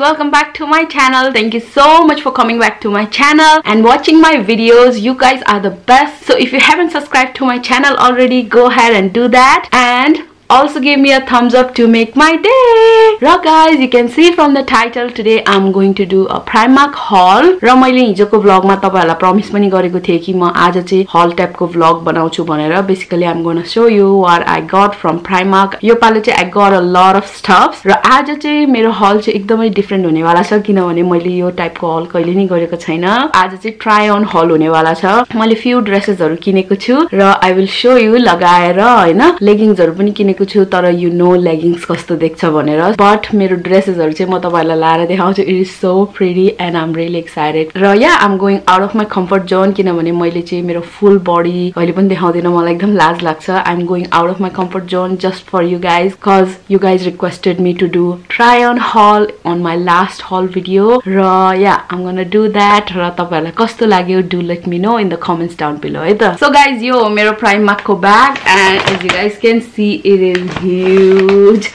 welcome back to my channel. Thank you so much for coming back to my channel and watching my videos. You guys are the best. So if you haven't subscribed to my channel already, go ahead and do that, and also give me a thumbs up to make my day. Right guys, you can see from the title, today I'm going to do a Primark haul. र मैले हिजोको vlog मा तपाईहरुलाई promise पनि गरेको थिए कि म आज चाहिँ haul type को vlog बनाउँछु भनेर. Basically I'm going to show you what I got from Primark. यो पालो चाहिँ I got a lot of stuffs. र आज चाहिँ मेरो haul चाहिँ एकदमै डिफरेन्ट हुनेवाला छ किनभने मैले यो टाइप को haul कहिले नि गरेको छैन. आज चाहिँ try on haul हुनेवाला छ. मैले few dresses हरु किनेको छु र I will show you लगाएर हैन. Leggings हरु पनि किनेको छु तर you know leggings कस्तो देख्छ भनेर. But मेरो ड्रेसेस हरु चाहिँ म तपाईहरुलाई लाएर देखाउँछु. It is so pretty and I'm really excited. र yeah, I'm going out of my comfort zone किनभने मैले चाहिँ मेरो full body कहिले पनि देखाउँदिन. मलाई एकदम लाज लाग्छ. I'm going out of my comfort zone just for you guys cause you guys requested me to do try on haul on my last haul video. र yeah, I'm gonna do that. र तपाईहरुलाई कस्तो लाग्यो do let me know in the comments down below है त. So guys, यो मेरो Primark को bag and as you guys can see it is huge.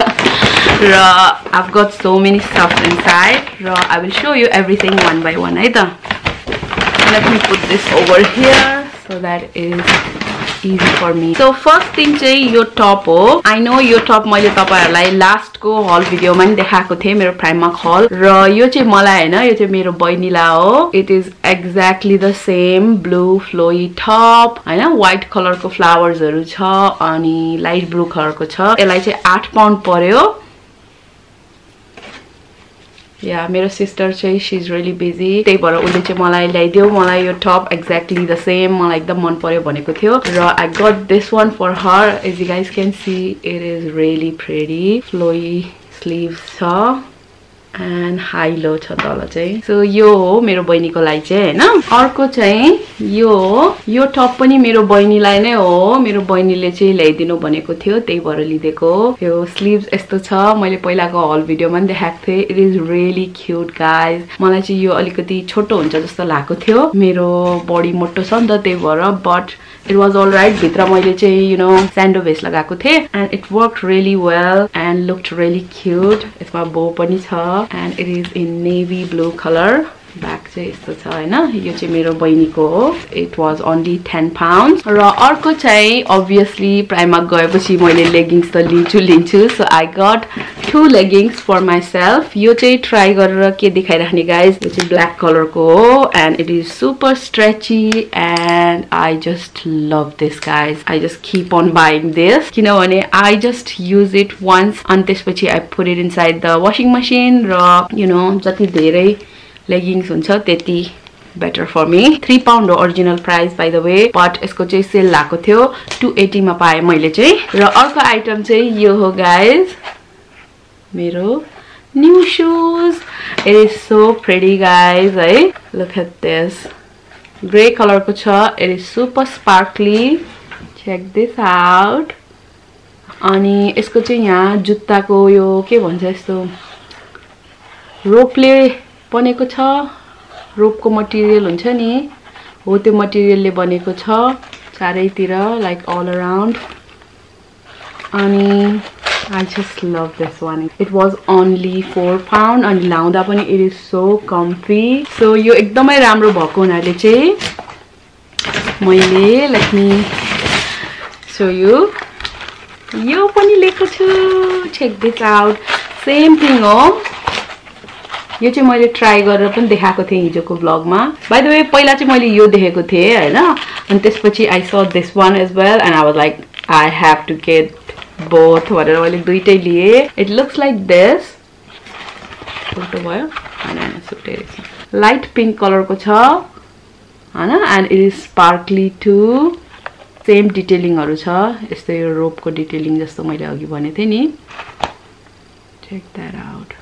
I've got so many stuff inside. I will show you everything one by one. Let me put this over here so that it is easy for me. So first thing चाहिँ यो top हो. I know यो top मैले तपाईहरुलाई last को haul video मा नि देखाएको थिए मेरो Primark haul. र यो चाहिँ मलाई हैन, यो चाहिँ मेरो बहिनीला हो. It is exactly the same blue flowy top हैन, white color को flowers हरु छ अनि light blue color को छ. यसलाई चाहिँ 8 pound पर्यो. Yeah, मेरो sister चाहिँ she's really busy. त्यही भएर उले चाहिँ मलाई ल्याइदियो. मलाई यो top exactly the same मलाई एकदम मन पर्यो भनेको थियो र I got this one for her. As you guys can see, it is really pretty. Flowy sleeves छ and high low छ तल चाहिँ. So यो हो मेरो बहिनीको लागि चाहिँ हैन. अर्को चाहिँ यो टप पनि मेरो बहिनीलाई नै हो. मेरो बहिनीले चाहिँ ल्याइदिनु भनेको थियो त्यही भएर लिदेको. यो स्लीव्स यस्तो छ. मैले पहिलाको हल भिडियोमा पनि देखाएको थिए. It is really cute guys. मलाई चाहिँ यो अलिकति छोटो हुन्छ जस्तो लागेको थियो. मेरो बडी मोटो छ नि त त्यही भएर but it was all right. भित्र मैले चाहिँ you know sando vest लगाएको थिए and it worked really well and looked really cute. यसमा bow पनि छ and it is in navy blue color. Back चाहिँ यस्तो छ हैन. यो चाहिँ मेरो बहिनीको हो. It was only 10 pounds. र अर्को चाहिँ obviously Primark गएपछि मैले leggings त लिन्छु. So I got 2 leggings for myself. यो चाहिँ try गरेर के देखाइराख्ने guys. यो चाहिँ black color को हो and it is super stretchy and I just love this guys. I just keep on buying this किनभने I just use it once अनि त्यसपछि I put it inside the washing machine र you know जति धेरै leggings हुन्छ त्यति better for me. 3 pound हो original price by the way but यसको चाहिँ सेल लागेको थियो. 280 मा पाए मैले चाहिँ. र अर्को आइटम चाहिँ यो हो guys, मेरो new shoes. It is so pretty guys है. Look at this. Gray color को छ. It is super sparkly. Check this out. अनि यसको चाहिँ यहाँ जुत्ताको यो के भन्छ यस्तो रोपले बनेको छ. रोपको मटेरियल हुन्छ नि हो त्यो मटेरियलले बनेको छ चारैतिर like all around. अनि I just love this one. It was only 4 pound अनि लाउँदा पनि it is so comfy. So यो एकदमै राम्रो भएको हुनाले चाहिँ मैले let me show you. यो पनि लिएको छु. Check this out. Same thing हो. यो चाहिँ मैले ट्राई गरेर पनि देखाएको थिए हिजोको vlog मा. By the way पहिला चाहिँ मैले यो देखेको थिए हैन अनि त्यसपछि I saw this one as well and I was like I have to get both भनेर मैले दुईटै लिए. It looks like this. Photo भयो हैन सुटे रहेछ. लाइट पिंक कलर को छ हैन and it is sparkly too. Same detailing हरु छ. यस्तो यो रोप को डिटेलिङ जस्तो मैले अघि भने थिए नि. Check that out.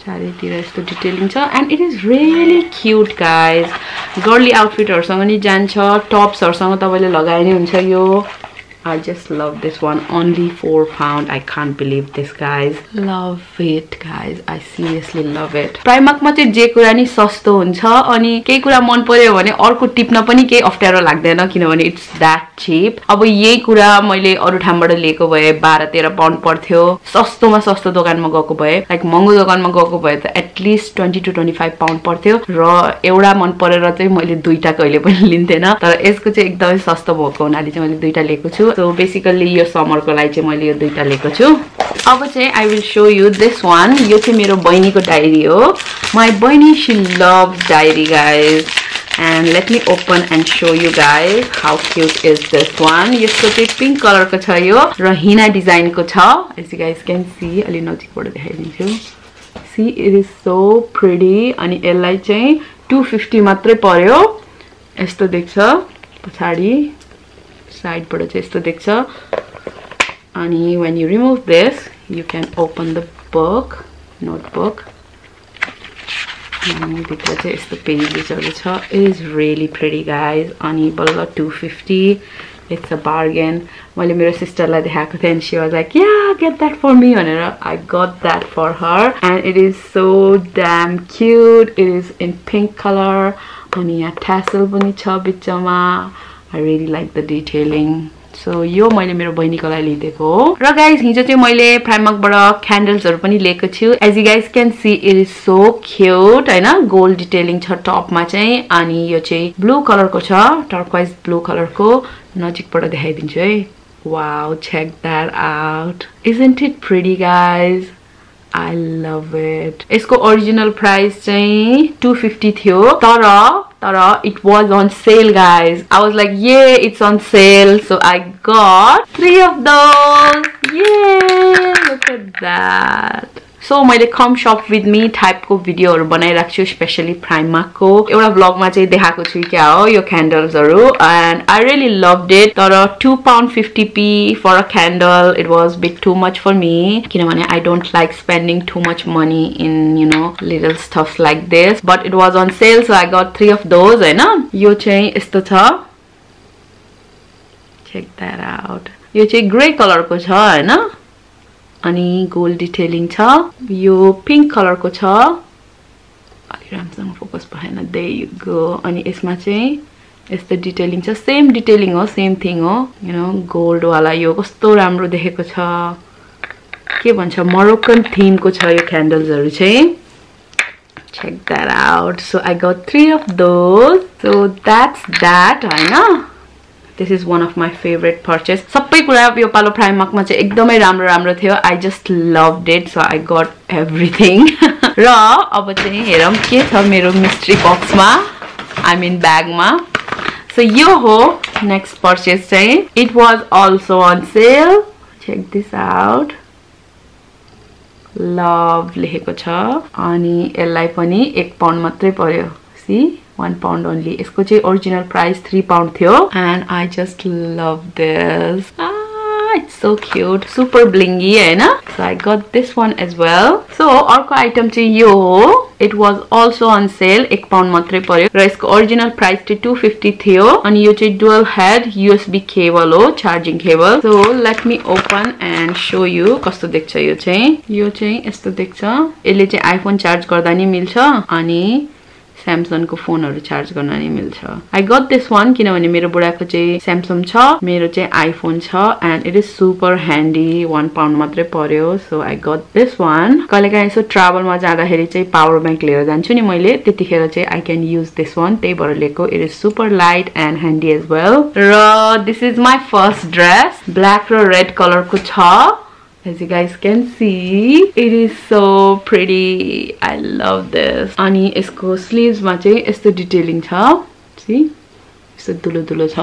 चारैतिर यस्तो डिटेलिङ छ and it is really cute guys. गर्ली आउटफिट हरुसँग नि जान्छ. टप्स हरुसँग तपाईले लगाए नि हुन्छ यो. I just love this one. Only £4. I can't believe this, guys. Love it, guys. I seriously love it. Primark मा चाहिँ जे कुरा नि सस्तो हुन्छ अनि केही कुरा मन पर्यो भने अर्को टिप्न पनि केही अप्ठ्यारो लाग्दैन किनभने इट्स दैट चीप. अब यही कुरा मैले अरु ठाउँबाट लिएको भए 12-13 पाउन्ड पर्थ्यो. सस्तोमा सस्तो दोकानमा गएको भए लाइक महँगो दोकानमा गएको भए त एटलिस्ट 20 to 25 पाउन्ड पर्थ्यो र एउटा मन परेर चाहिँ मैले दुईटा कहिले पनि लिन्थेन. तर यसको चाहिँ एकदमै सस्तो भएको हुनाले चाहिँ मैले दुईटा लिएको छु. So basically यो समरको लागि चाहिँ मैले यो दुईटा लिएको छु. अब चाहिँ I will show you this one. यो चाहिँ मेरो बहिनीको डायरी हो. My बहिनी she loves diary, guys. And let me open and show you guys how cute is this one. यसको चाहिँ पिंक कलरको छ यो र हिना डिजाइनको छ. As you guys can see, अलि नजिकबाट देखाइदिन्छु. See, it is so pretty. अनि यसलाई चाहिँ 250 मात्रै पर्यो. यस्तो देख्छ पछाडी साइडबाट चाहिँ यस्तो देख्छ. अनि when you remove this, you can open the book, notebook. अनि भित्र चाहिँ यस्तो पेजेसहरु छ. It is really pretty, guys. अनि बल्ल 250. It's a bargain. मैले मेरो सिस्टरलाई देखाएको थिएँ and she was like, yeah, get that for me भनेर. I got that for her and it is so damn cute. It is in pink color. अनि यहाँ tassel पनि छ बिचमा. I really like the detailing. So यो मैले मेरो बहिनीको लागि लिएको हो. र गाइस हिजो चाहिँ मैले प्राइमार्कबाट क्यान्डल्सहरु पनि लिएको छु. As you guys can see, it is so cute. हैन गोल्ड डिटेलिङ छ टपमा चाहिँ अनि यो चाहिँ ब्लू कलरको छ. टर्क्वाइज ब्लू कलरको. नजिकबाट देखाइदिन्छु है. Wow, check that out. Isn't it pretty, guys? I love it. यसको ओरिजिनल प्राइस चाहिँ 250 थियो. तर it was on sale, guys. I was like, yeah, it's on sale. So I got 3 of those. Yay! Look at that. So मैले come shop with me type को भिडियोहरु बनाइराख्छु छु specially Primark को. एउटा ब्लगमा चाहिँ देखाएको छु क्या हो यो क्यान्डल्सहरु and I really loved it. तर £2.50 for a candle, it was bit too much for me किनभने I don't like spending too much money in, you know, little stuff like this. But it was on sale, so I got 3 of those. हैन यो चाहिँ यस्तो छ. Check that out. यो चाहिँ grey कलरको छ हैन अनि गोल्ड डिटेलिङ छ. यो पिंक कलरको छ. अलि राम्रोसँग फोकस भएन. there you go. अनि यसमा चाहिँ यस्तो डिटेलिङ छ. सेम डिटेलिङ हो, सेम थिङ हो. यु नो गोल्ड वाला. यो कस्तो राम्रो देखेको छ. के भन्छ मोरोक्कन थीम को छ यो क्यान्डल्सहरु चाहिँ. check that out. So I got 3 of those. So that's that, हैन. This is one of my favorite purchase. सबै कुरा यो पालो प्राइमार्कमा चाहिँ एकदमै राम्रो राम्रो थियो. I just loved it, so I got everything. र अब चाहिँ हेरौँ के छ मेरो मिस्ट्री बक्समा. I mean ब्यागमा. So यो हो next purchase चाहिँ. It was also on sale. Check this out. Love लेखेको छ अनि यसलाई पनि 1 पाउन्ड मात्रै पर्यो. See? 1 pound only. यसको चाहिँ ओरिजिनल प्राइस 3 पाउन्ड थियो and I just love this. It's so cute. Super blingy, हैन. So I got this one as well. So अर्को आइटम चाहिँ यो हो. It was also on sale. 1 pound मात्रै पर्यो र यसको ओरिजिनल प्राइस चाहिँ 250 थियो अनि यो चाहिँ dual head USB केबल हो, charging cable. So let me open and show you कस्तो देख्छ यो चाहिँ. यो चाहिँ यस्तो देख्छ. यसले चाहिँ आइफोन चार्ज गर्दा नि मिल्छ अनि Samsung को फोनहरु चार्ज गर्न नि मिल्छ. I got this one किनभने मेरो बुढाको चाहिँ Samsung छ, मेरो चाहिँ iPhone छ and it is super handy. 1 pound मात्रै पर्यो. So I got this one. कहिलेकाहीँ यसो ट्राभलमा जाँदाखेरि चाहिँ पावर बैंक लिएर जान्छु नि मैले. त्यतिखेर चाहिँ I can use this one. त्यही भएर लिएको. It is super light and handy as well. र this is my first dress. Black र red color को छ. As you guys can see, it is so pretty. I love this. अनि यसको sleeves मा चाहिँ यस्तो डिटेलिङ छ. See? यस्तो दुलो दुलो छ.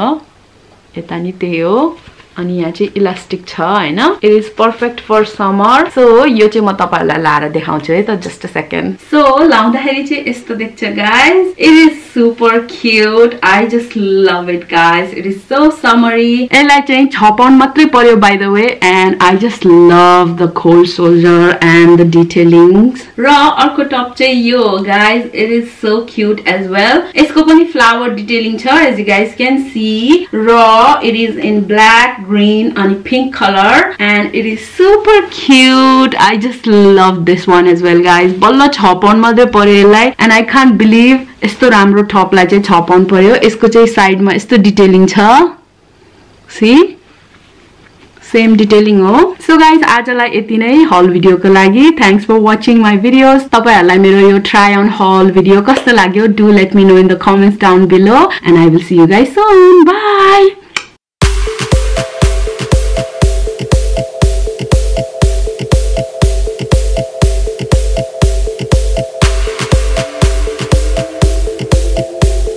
यता नि त्यही हो. अनि यहाँ चाहिँ इलास्टिक छ हैन. It is perfect for summer. So यो चाहिँ म तपाईहरुलाई लाएर देखाउँछु है त. Just a second. So लाउँदाखेरि चाहिँ यस्तो देख्छ guys. It is super cute. I just love it, guys. It is so summery. यसलाई चाहिँ 6 पाउन्ड मात्रै पर्यो by the way and I just love the cold soldier and the detailings. र अर्को टप चाहिँ यो guys. It is so cute as well. यसको पनि flower detailing छ as you guys can see. र it is in black, green and pink color, and it is super cute. I just love this one as well, guys. Balla 6 pound madhe paryo yalai, and I can't believe yesto ramro top lai chai 6 pound paryo. Esko chai side ma yesto detailing cha. See, same detailing ho. So guys, आजलाई यति नै haul video को लागि. Thanks for watching my videos. तपाईहरुलाई मेरो यो try on haul video कस्तो लाग्यो? Do let me know in the comments down below, and I will see you guys soon. Bye.